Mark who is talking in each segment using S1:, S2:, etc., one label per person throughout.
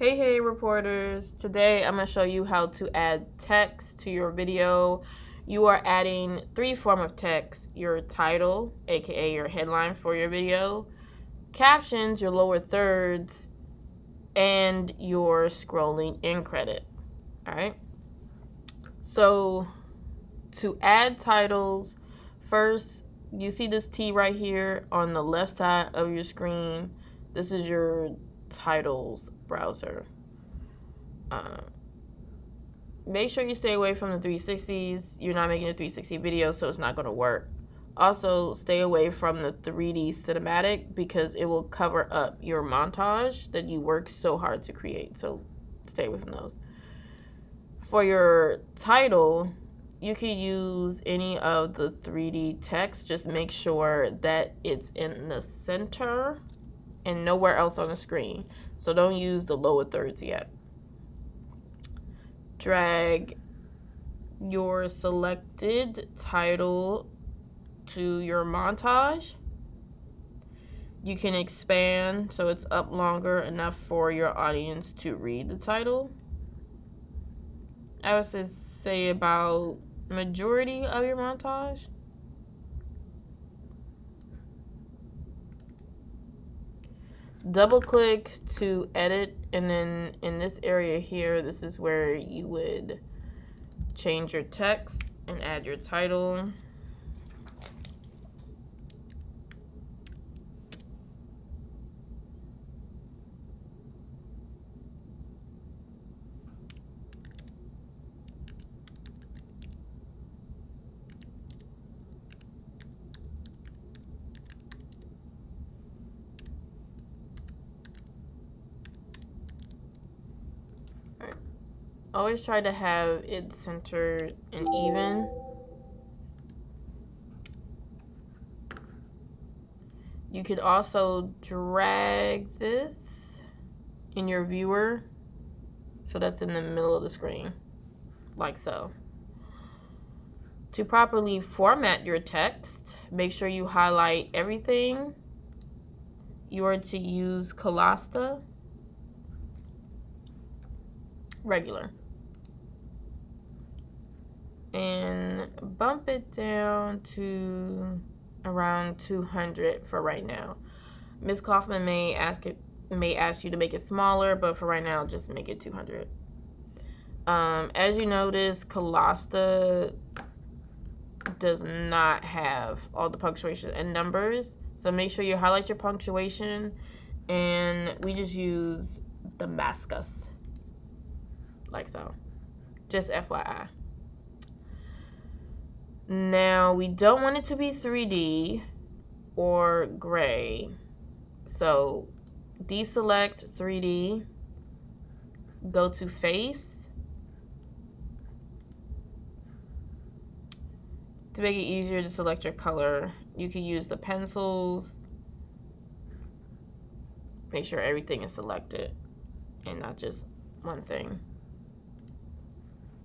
S1: Hey reporters, today I'm going to show you how to add text to your video. You are adding three forms of text: your title, aka your headline for your video, captions, your lower thirds, and your scrolling end credit. Alright, so to add titles, first you see this T right here on the left side of your screen. This is your titles browser. Make sure you stay away from the 360s. You're not making a 360 video, so it's not going to work. Also, stay away from the 3D cinematic because it will cover up your montage that you worked so hard to create. So stay away from those. For your title, you can use any of the 3D text. Just make sure that it's in the center and nowhere else on the screen. So don't use the lower thirds yet. Drag your selected title to your montage. You can expand so it's up longer enough for your audience to read the title. I would say about majority of your montage. Double click to edit, and then in this area here, this is where you would change your text and add your title. Always try to have it centered and even. You could also drag this in your viewer so that's in the middle of the screen, like so. To properly format your text, make sure you highlight everything. You are to use Colasta regular and bump it down to around 200 for right now. Ms. Kaufman may ask you to make it smaller, but for right now, just make it 200. As you notice, Colasta does not have all the punctuation and numbers, so make sure you highlight your punctuation, and we just use Damascus, like so. Just FYI. Now, we don't want it to be 3D or gray. So, deselect 3D, go to face. To make it easier to select your color, you can use the pencils. Make sure everything is selected and not just one thing.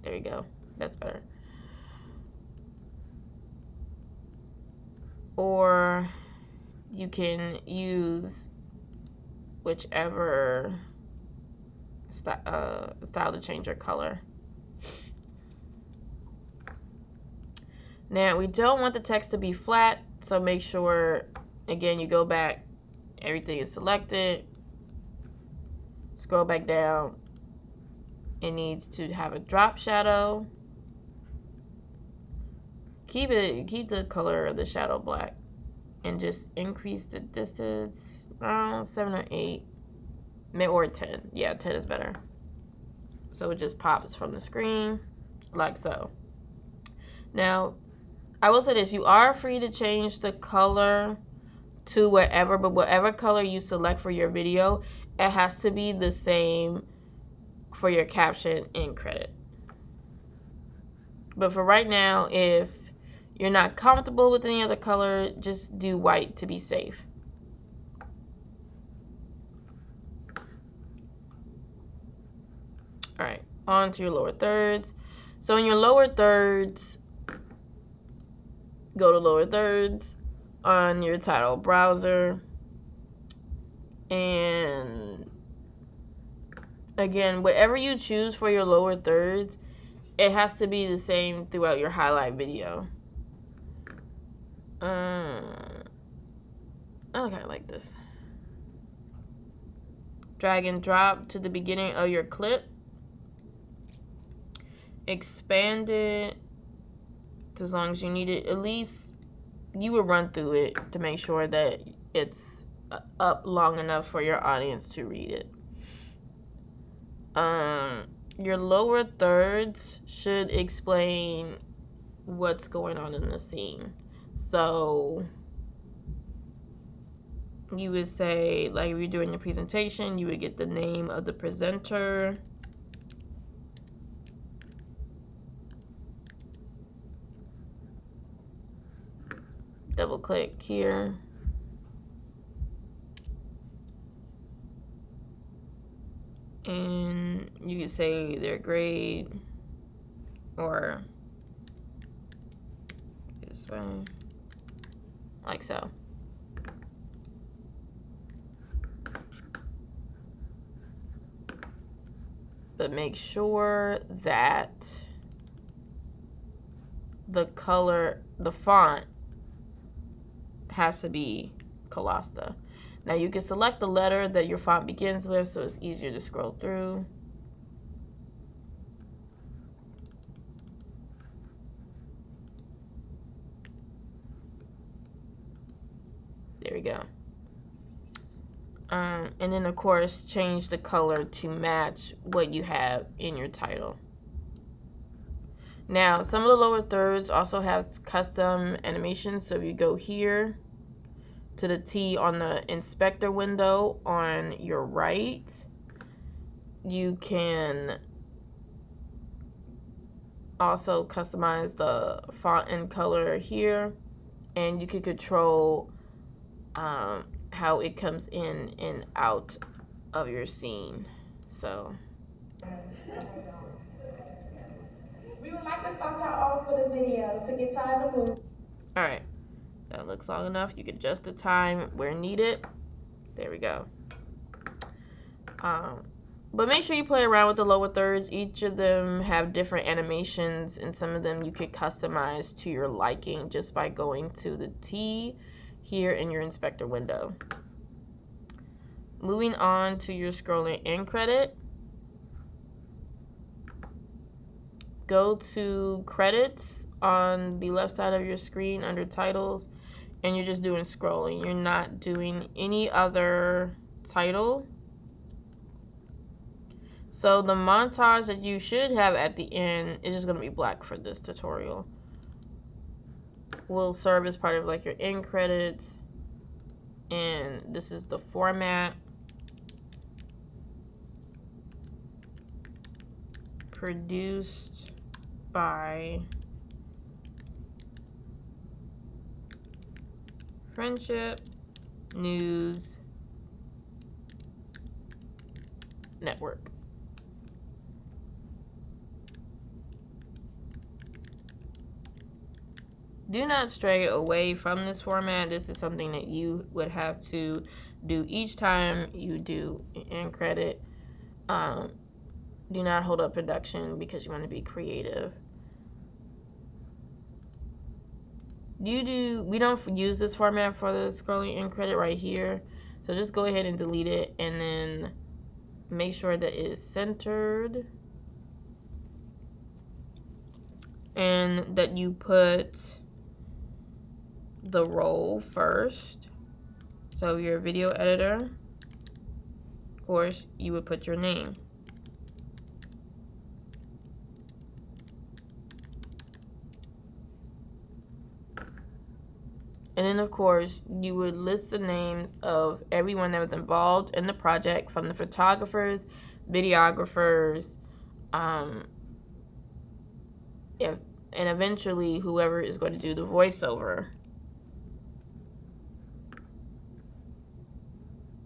S1: There you go. That's better. Or you can use whichever style to change your color. Now, we don't want the text to be flat, so make sure, again, you go back, everything is selected, scroll back down. It needs to have a drop shadow. Keep the color of the shadow black, and just increase the distance around 7 or 8, or 10. Yeah, 10 is better. So it just pops from the screen, like so. Now, I will say this: you are free to change the color to whatever, but whatever color you select for your video, it has to be the same for your caption and credit. But for right now, if you're not comfortable with any other color, just do white to be safe. All right, on to your lower thirds. So in your lower thirds, go to lower thirds on your title browser and Again, whatever you choose for your lower thirds, it has to be the same throughout your highlight video. Okay, I like this. Drag and drop to the beginning of your clip. Expand it to as long as you need it. At least you would run through it to make sure that it's up long enough for your audience to read it. Your lower thirds should explain what's going on in the scene. So you would say, like if you're doing your presentation, you would get the name of the presenter. Double click here. And you can say their grade or this way, like so. But make sure that the color, the font has to be Colasta. Now you can select the letter that your font begins with so it's easier to scroll through. There we go. And then of course change the color to match what you have in your title. Now some of the lower thirds also have custom animations, so if you go here to the T on the inspector window on your right, you can also customize the font and color here, and you can control how it comes in and out of your scene. So
S2: we would like to start y'all off with a video to get y'all in the mood.
S1: All right, that looks long enough. You can adjust the time where needed. There we go. But make sure you play around with the lower thirds. Each of them have different animations, and some of them you could customize to your liking just by going to the T here in your inspector window. Moving on to your scrolling end credit. Go to credits on the left side of your screen under titles, and you're just doing scrolling. You're not doing any other title. So the montage that you should have at the end is just going to be black for this tutorial. Will serve as part of like your end credits. And this is the format. Produced by Friendship News Network. Do not stray away from this format. This is something that you would have to do each time you do end credit. Do not hold up production because you want to be creative. We don't use this format for the scrolling end credit right here. So just go ahead and delete it, and then make sure that it is centered. And that you put the role first. So your video editor, of course, you would put your name. And then, of course, you would list the names of everyone that was involved in the project, from the photographers, videographers, and eventually whoever is going to do the voiceover.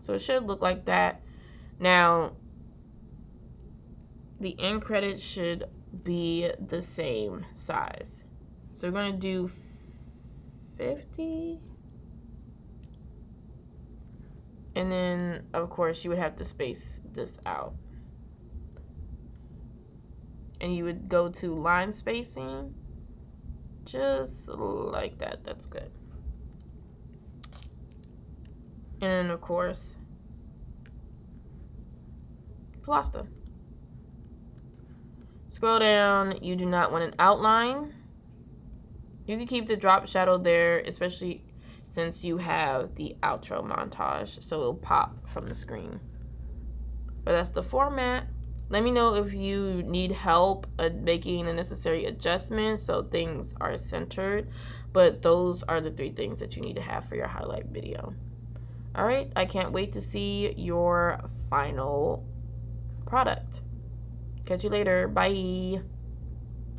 S1: So it should look like that. Now, the end credits should be the same size. So we're going to do 50. And then, of course, you would have to space this out. and you would go to line spacing, just like that. That's good. And then of course, Pilaster. Scroll down. You do not want an outline. You can keep the drop shadow there, especially since you have the outro montage, so it'll pop from the screen. But that's the format. Let me know if you need help making the necessary adjustments so things are centered. But those are the 3 things that you need to have for your highlight video. All right, I can't wait to see your final product. Catch you later. Bye.